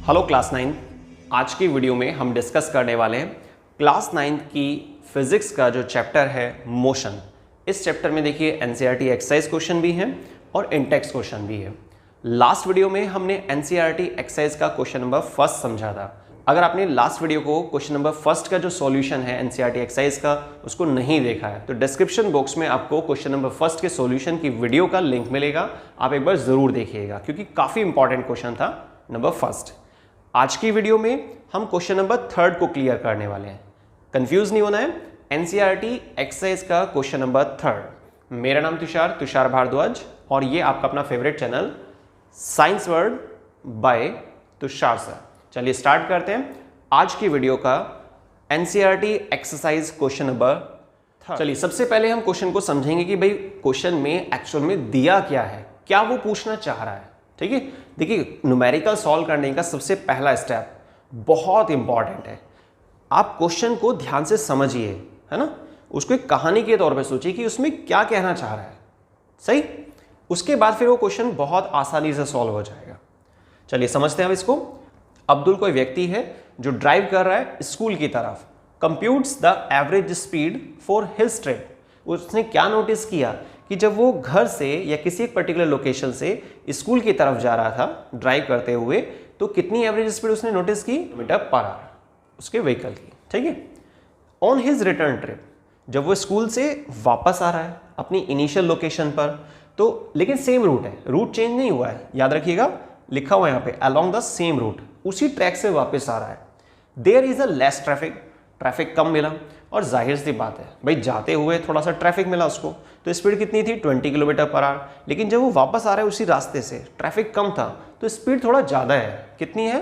Hello class 9। आज की video में हम डिस्कस करने वाले हैं क्लास 9 की फिजिक्स का जो चैप्टर है मोशन। इस चैप्टर में देखिए एनसीईआरटी एक्सरसाइज क्वेश्चन भी हैं और इंटेक्स क्वेश्चन भी है। लास्ट वीडियो में हमने एनसीईआरटी एक्सरसाइज का क्वेश्चन नंबर फर्स्ट समझा था। अगर आपने लास्ट वीडियो को क्वेश्चन नंबर फर्स्ट का जो सॉल्यूशन है एनसीईआरटी एक्सरसाइज का उसको नहीं देखा है तो डिस्क्रिप्शन बॉक्स में आपको क्वेश्चन नंबर फर्स्ट के सॉल्यूशन की वीडियो का लिंक मिलेगा। आप एक बार जरूर देखिएगा क्योंकि काफी इंपॉर्टेंट क्वेश्चन था नंबर फर्स्ट। आज की वीडियो में हम क्वेश्चन नंबर थर्ड को क्लियर करने वाले हैं। कंफ्यूज नहीं होना है। एनसीईआरटी एक्सरसाइज का क्वेश्चन नंबर थर्ड। मेरा नाम तुषार भारद्वाज और ये आपका अपना favourite channel science world by Tushar sir. चलिए स्टार्ट करते हैं आज की वीडियो का NCERT exercise question number third. चलिए सबसे पहले हम क्वेश्चन को समझेंगे कि भाई क्वेश्चन में एक्चुअल में दिया क्या है, क्या वो पूछना चाह रहा है। ठीक है, देखिए न्यूमेरिकल सॉल्व करने का सबसे पहला स्टेप बहुत इंपॉर्टेंट है। आप क्वेश्चन को ध्यान से समझिए, है ना, उसको एक कहानी के तौर पे सोचिए कि उसमें क्या कहना चाह रहा है। सही, उसके बाद फिर वो क्वेश्चन बहुत आसानी से सॉल्व हो जाएगा। चलिए समझते हैं अब इसको। अब्दुल कोई व्यक्ति है जो ड्राइव कर रहा है स्कूल की तरफ। Computes the average speed for his trip. उसने क्या नोटिस किया कि जब वो घर से या किसी एक पर्टिकुलर लोकेशन से स्कूल की तरफ जा रहा था ड्राइव करते हुए तो कितनी एवरेज स्पीड उसने नोटिस की, मीटर पर आवर उसके व्हीकल की। ठीक है, ऑन हिज रिटर्न ट्रिप, जब वो स्कूल से वापस आ रहा है अपनी इनिशियल लोकेशन पर तो लेकिन सेम रूट है, रूट चेंज नहीं हुआ है, याद रखिएगा लिखा हुआ है यहाँ पे अलोंग द सेम रूट, उसी ट्रैक से वापस आ रहा है। There is a less traffic, traffic कम मिला और जाहिर सी बात है भाई जाते हुए थोड़ा सा ट्रैफिक मिला उसको तो स्पीड कितनी थी 20 किलोमीटर पर आवर। लेकिन जब वो वापस आ रहा है उसी रास्ते से ट्रैफिक कम था तो स्पीड थोड़ा ज़्यादा है, कितनी है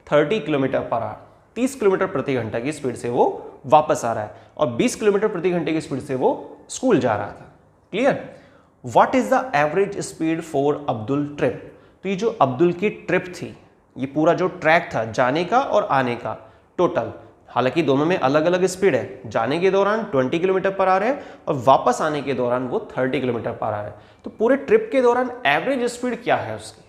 30 किलोमीटर पर आवर। 30 किलोमीटर प्रति घंटा की स्पीड से वो वापस आ रहा है और 20 किलोमीटर प्रति घंटे की स्पीड से वो स्कूल जा रहा था। Clear. What is the average speed for Abdul trip. तो ये जो अब्दुल की ट्रिप थी, ये पूरा जो ट्रैक था जाने का और आने का टोटल, हालांकि दोनों में अलग अलग स्पीड है, जाने के दौरान 20 किलोमीटर पर आ रहे हैं और वापस आने के दौरान वो 30 किलोमीटर पर आ रहे हैं। तो पूरे ट्रिप के दौरान एवरेज स्पीड क्या है उसकी।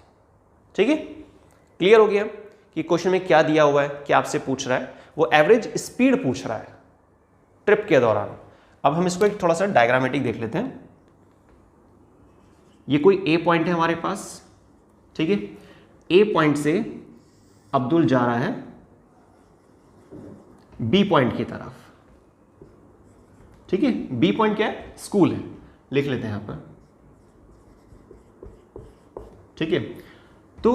ठीक है, क्लियर हो गया कि क्वेश्चन में क्या दिया हुआ है, क्या आपसे पूछ रहा है, वो एवरेज स्पीड पूछ रहा है ट्रिप के दौरान। अब हम इसको एक थोड़ा सा डायग्रामेटिक देख लेते हैं। ये कोई ए पॉइंट है हमारे पास। ठीक है, ए पॉइंट से अब्दुल जा रहा है बी पॉइंट की तरफ। ठीक है, बी पॉइंट क्या है, स्कूल है, लिख लेते हैं यहां पर। ठीक है, तो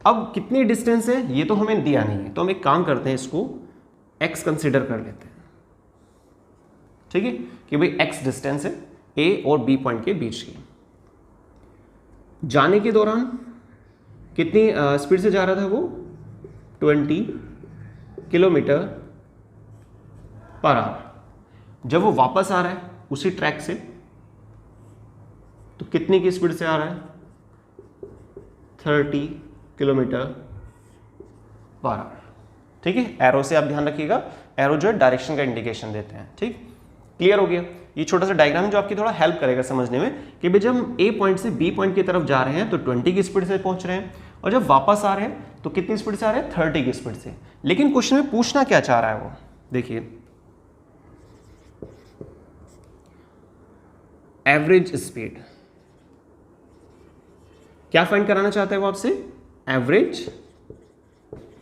अब कितनी डिस्टेंस है ये तो हमें दिया नहीं है, तो हम एक काम करते हैं, इसको x कंसीडर कर लेते हैं। ठीक है, कि भाई x डिस्टेंस है a और b पॉइंट के बीच की। जाने के दौरान कितनी स्पीड से जा रहा था वो 20 किलोमीटर पर आवर। जब वो वापस आ रहा है उसी ट्रैक से तो कितनी की स्पीड से आ रहा है 30 किलोमीटर पर आवर। ठीक है, एरो से आप ध्यान रखिएगा, एरो जो है डायरेक्शन का इंडिकेशन देते हैं। ठीक, क्लियर हो गया। ये छोटा सा डायग्राम जो आपकी थोड़ा हेल्प करेगा समझने में कि भाई जब हम ए पॉइंट से बी पॉइंट की तरफ जा रहे हैं तो 20 की स्पीड से पहुंच रहे हैं और जब वापस आ रहे हैं तो कितनी स्पीड से आ रहे हैं 30 की स्पीड से। लेकिन क्वेश्चन में पूछना क्या चाह रहा है वो देखिए, एवरेज स्पीड क्या फाइंड कराना चाहता है वो आपसे, एवरेज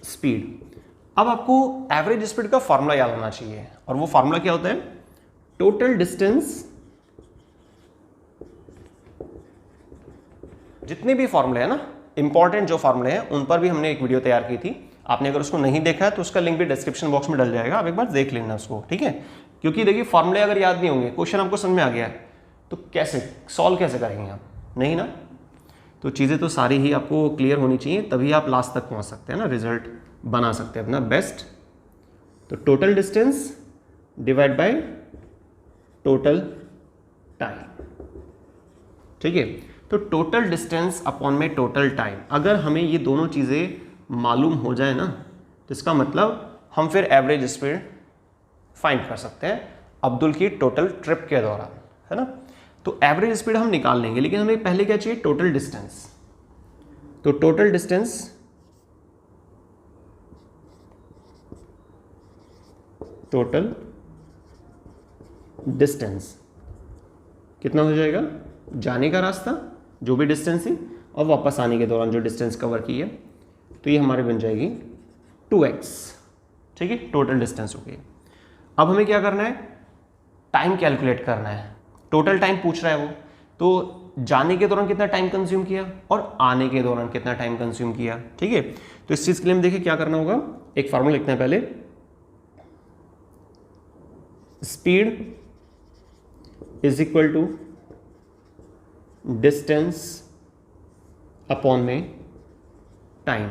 स्पीड। अब आपको एवरेज स्पीड का फॉर्मूला याद होना चाहिए और वो फॉर्मूला क्या होता है, टोटल डिस्टेंस। जितने भी फॉर्मूले हैं ना इंपॉर्टेंट जो फॉर्मूले हैं उन पर भी हमने एक वीडियो तैयार की थी। आपने अगर उसको नहीं देखा है तो उसका लिंक भी डिस्क्रिप्शन बॉक्स में डल जाएगा, आप एक बार देख लेना उसको। ठीक है, क्योंकि देखिए फॉर्मूले अगर याद नहीं होंगे, क्वेश्चन आपको समझ में आ गया है तो कैसे सॉल्व कैसे करेंगे आप, नहीं ना। तो चीज़ें तो सारी ही आपको क्लियर होनी चाहिए तभी आप लास्ट तक पहुंच सकते हैं ना, रिजल्ट बना सकते हैं अपना बेस्ट। तो total distance divide by total time. ठीक है, तो टोटल डिस्टेंस अपॉन में टोटल टाइम, अगर हमें ये दोनों चीज़ें मालूम हो जाए ना तो इसका मतलब हम फिर एवरेज स्पीड फाइंड कर सकते हैं अब्दुल की टोटल ट्रिप के दौरान, है ना। तो एवरेज स्पीड हम निकाल लेंगे लेकिन हमें पहले क्या चाहिए, टोटल डिस्टेंस। तो टोटल डिस्टेंस टोटल डिस्टेंस कितना हो जाएगा, जाने का रास्ता जो भी डिस्टेंस है और वापस आने के दौरान जो डिस्टेंस कवर की है, तो ये हमारी बन जाएगी 2x। ठीक है, टोटल डिस्टेंस हो गई। अब हमें क्या करना है, टाइम कैलकुलेट करना है। टोटल टाइम पूछ रहा है वो, तो जाने के दौरान कितना टाइम कंज्यूम किया और आने के दौरान कितना टाइम कंज्यूम किया। ठीक है, तो इस चीज के लिए हम देखिए क्या करना होगा, एक फार्मूला लिखते हैं पहले, speed is equal to distance upon में टाइम।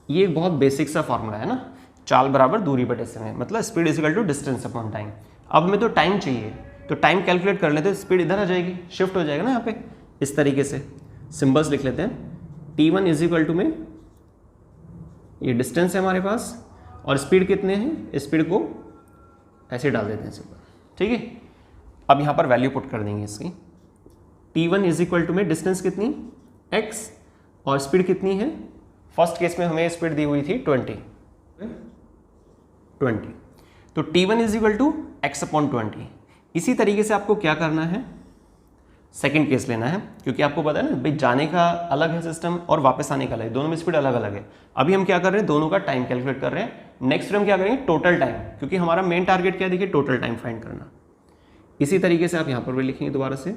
ये एक बहुत बेसिक सा फॉर्मूला है ना, चाल बराबर दूरी बटे समय, मतलब speed is equal to distance upon time. अब हमें तो टाइम चाहिए, तो टाइम कैलकुलेट कर लेते हैं, स्पीड इधर आ जाएगी, शिफ्ट हो जाएगा ना यहाँ पे, इस तरीके से सिंबल्स लिख लेते हैं। t1 इज इक्वल टू में ये डिस्टेंस है हमारे पास और स्पीड कितने हैं, स्पीड को ऐसे डाल देते हैं सिंबल। ठीक है, अब यहाँ पर वैल्यू पुट कर देंगे इसकी। t1 इज इक्वल टू में डिस्टेंस कितनी x और स्पीड कितनी है, फर्स्ट केस में हमें स्पीड दी हुई थी 20, तो t1 is equal to x upon 20। इसी तरीके से आपको क्या करना है, सेकंड केस लेना है, क्योंकि आपको पता है ना भाई जाने का अलग है सिस्टम और वापस आने का अलग है, दोनों में स्पीड अलग अलग है। अभी हम क्या कर रहे हैं, दोनों का टाइम कैलकुलेट कर रहे हैं। नेक्स्ट फिर हम क्या करेंगे, टोटल टाइम, क्योंकि हमारा मेन टारगेट क्या देखिए, टोटल टाइम फाइंड करना। इसी तरीके से आप यहाँ पर भी लिखेंगे दोबारा से,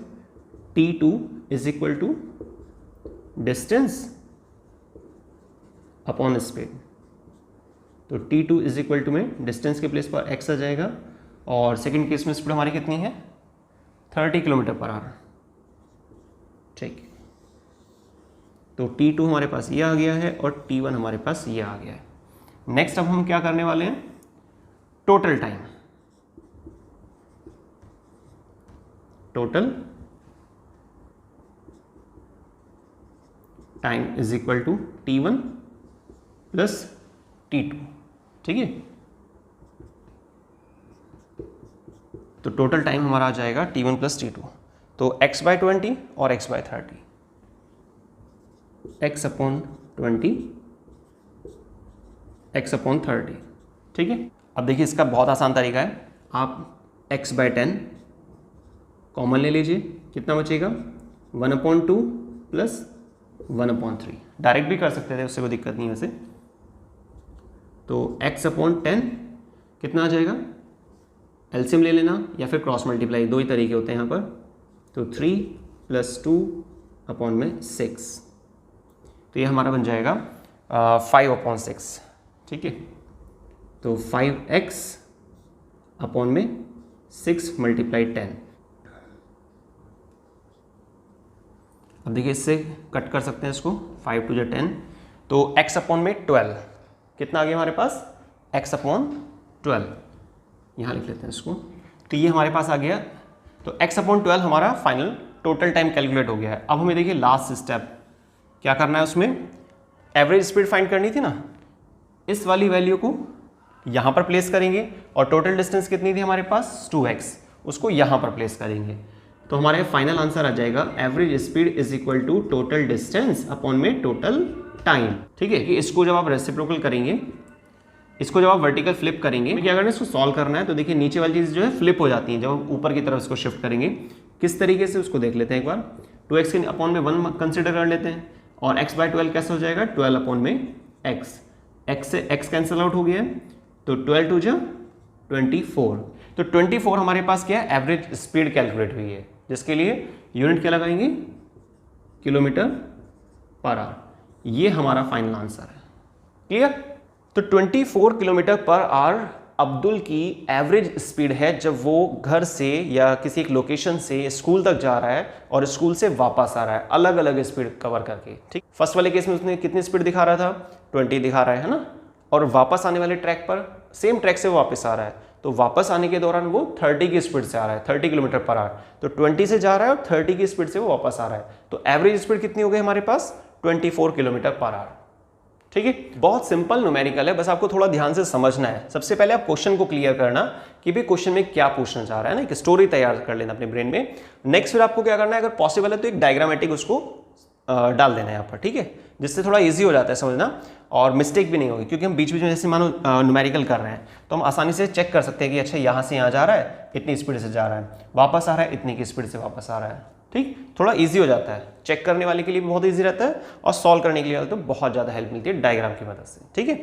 t2 is equal to distance upon speed, तो t2 इज इक्वल टू में डिस्टेंस के प्लेस पर x आ जाएगा और सेकंड केस में स्पीड हमारी कितनी है 30 किलोमीटर पर आवर। ठीक, तो t2 हमारे पास ये आ गया है और t1 हमारे पास ये आ गया है। नेक्स्ट अब हम क्या करने वाले हैं, total time, total time is equal to t1 plus t2। ठीक है, तो टोटल टाइम हमारा आ जाएगा t1 प्लस t2, तो x बाय 20 और x by 30, x upon 20 x upon 30। ठीक है, अब देखिए इसका बहुत आसान तरीका है, आप x बाय 10 कॉमन ले लीजिए, कितना बचेगा 1/2 प्लस 1/3, डायरेक्ट भी कर सकते थे, उससे कोई दिक्कत नहीं है वैसे। तो x अपॉन 10 कितना आ जाएगा, एलसीएम ले लेना या फिर क्रॉस मल्टीप्लाई, दो ही तरीके होते हैं यहाँ पर। तो 3 + 2 अपॉन में 6, तो ये हमारा बन जाएगा 5/6। ठीक है, तो 5x अपॉन में 6 × 10। अब देखिए इससे कट कर सकते हैं इसको, 5 × 2 = 10, तो x अपॉन में 12 कितना आ गया हमारे पास, x अपॉन 12, यहाँ लिख लेते हैं इसको, तो ये हमारे पास आ गया। तो x अपॉन 12 हमारा फाइनल टोटल टाइम कैलकुलेट हो गया है। अब हमें देखिए लास्ट स्टेप क्या करना है, उसमें एवरेज स्पीड फाइंड करनी थी ना, इस वाली वैल्यू को यहाँ पर प्लेस करेंगे और टोटल डिस्टेंस कितनी थी हमारे पास 2x, उसको यहाँ पर प्लेस करेंगे, तो हमारे फाइनल आंसर आ जाएगा average speed is equal to total distance upon में टोटल टाइम। ठीक है, कि इसको जब आप रेसिप्रोकल करेंगे, इसको जब आप वर्टिकल फ्लिप करेंगे, क्या करना है, इसको सॉल्व करना है, तो देखिए नीचे वाली चीज़ जो है फ्लिप हो जाती है जब हम ऊपर की तरफ इसको शिफ्ट करेंगे। किस तरीके से उसको देख लेते हैं एक बार, 2x के अपॉन में 1 कंसिडर कर लेते हैं और x बाय 12 कैसे हो जाएगा, 12 अपॉन में x से x कैंसिल आउट हो गया है, तो 12 × 2 = 24, तो 24 हमारे पास क्या है, एवरेज स्पीड कैलकुलेट हुई है, जिसके लिए यूनिट क्या लगाएंगे, किलोमीटर पर आवर। ये हमारा फाइनल आंसर है। क्लियर, तो 24 किलोमीटर पर आवर अब्दुल की एवरेज स्पीड है जब वो घर से या किसी एक लोकेशन से स्कूल तक जा रहा है और स्कूल से वापस आ रहा है, अलग अलग स्पीड कवर करके। ठीक, फर्स्ट वाले केस में उसने कितनी स्पीड दिखा रहा था, 20 दिखा रहा है ना, और वापस आने वाले ट्रैक पर सेम ट्रैक से वापस आ रहा है, तो वापस आने के दौरान वो 30 की स्पीड से आ रहा है, 30 किलोमीटर पर आवर, तो 20 से जा रहा है और 30 की स्पीड से वो वापस आ रहा है, तो एवरेज स्पीड कितनी हो गई हमारे पास, 24 किलोमीटर पर आवर। ठीक है, बहुत सिंपल न्यूमेरिकल है, बस आपको थोड़ा ध्यान से समझना है। सबसे पहले आप क्वेश्चन को क्लियर करना कि भाई क्वेश्चन में क्या पूछना चाह रहा है ना, एक स्टोरी तैयार कर लेना अपने ब्रेन में। नेक्स्ट फिर आपको क्या करना है, अगर पॉसिबल है तो एक डायग्रामेटिक उसको डाल देना है यहाँ पर, ठीक है, जिससे थोड़ा इजी हो जाता है समझना और मिस्टेक भी नहीं होगी, क्योंकि हम बीच बीच में जैसे मानो न्यूमेरिकल कर रहे हैं तो हम आसानी से चेक कर सकते हैं कि अच्छा यहाँ से यहाँ जा रहा है, इतनी स्पीड से जा रहा है, वापस आ रहा है, इतनी की स्पीड से वापस आ रहा है, ठीक, थोड़ा इजी हो जाता है, चेक करने वाले के लिए भी बहुत इजी रहता है और सॉल्व करने के लिए तो बहुत ज़्यादा हेल्प मिलती है डायग्राम की मदद से, ठीक है।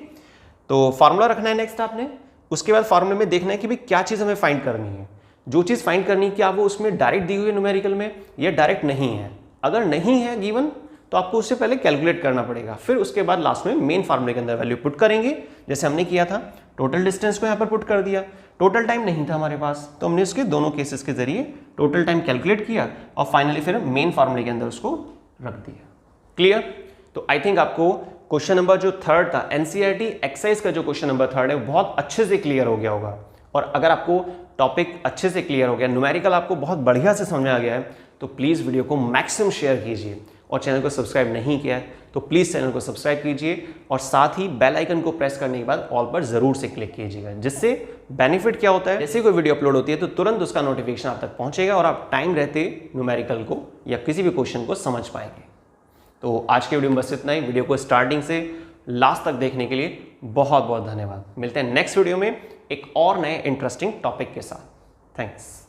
तो फार्मूला रखना है नेक्स्ट आपने, उसके बाद फार्मूले में देखना है कि भाई क्या चीज़ हमें फाइंड करनी है, जो चीज़ फाइंड करनी है क्या वो उसमें डायरेक्ट दी हुई है न्यूमेरिकल में या डायरेक्ट नहीं है, अगर नहीं है गिवन तो आपको उससे पहले कैलकुलेट करना पड़ेगा, फिर उसके बाद लास्ट में मेन फार्मूले के अंदर वैल्यू पुट करेंगे, जैसे हमने किया था, टोटल डिस्टेंस को यहाँ पर पुट कर दिया, टोटल टाइम नहीं था हमारे पास तो हमने उसके दोनों केसेस के जरिए टोटल टाइम कैलकुलेट किया और फाइनली फिर मेन फार्मूले के अंदर उसको रख दिया। क्लियर? तो आई थिंक आपको क्वेश्चन नंबर जो थर्ड था एनसीईआरटी एक्सरसाइज का जो क्वेश्चन नंबर थर्ड है वो बहुत अच्छे से क्लियर हो गया होगा, और अगर आपको टॉपिक अच्छे से क्लियर हो गया, न्यूमेरिकल आपको बहुत बढ़िया से समझ में आ गया है, तो प्लीज़ वीडियो को मैक्सिमम शेयर कीजिए और चैनल को सब्सक्राइब नहीं किया है तो प्लीज़ चैनल को सब्सक्राइब कीजिए और साथ ही बेल आइकन को प्रेस करने के बाद ऑल पर ज़रूर से क्लिक कीजिएगा, जिससे बेनिफिट क्या होता है, जैसे कोई वीडियो अपलोड होती है तो तुरंत उसका नोटिफिकेशन आप तक पहुंचेगा और आप टाइम रहते न्यूमेरिकल को या किसी भी क्वेश्चन को समझ पाएंगे। तो आज के वीडियो में बस इतना ही, वीडियो को स्टार्टिंग से लास्ट तक देखने के लिए बहुत बहुत धन्यवाद। मिलते हैं नेक्स्ट वीडियो में एक और नए इंटरेस्टिंग टॉपिक के साथ। थैंक्स।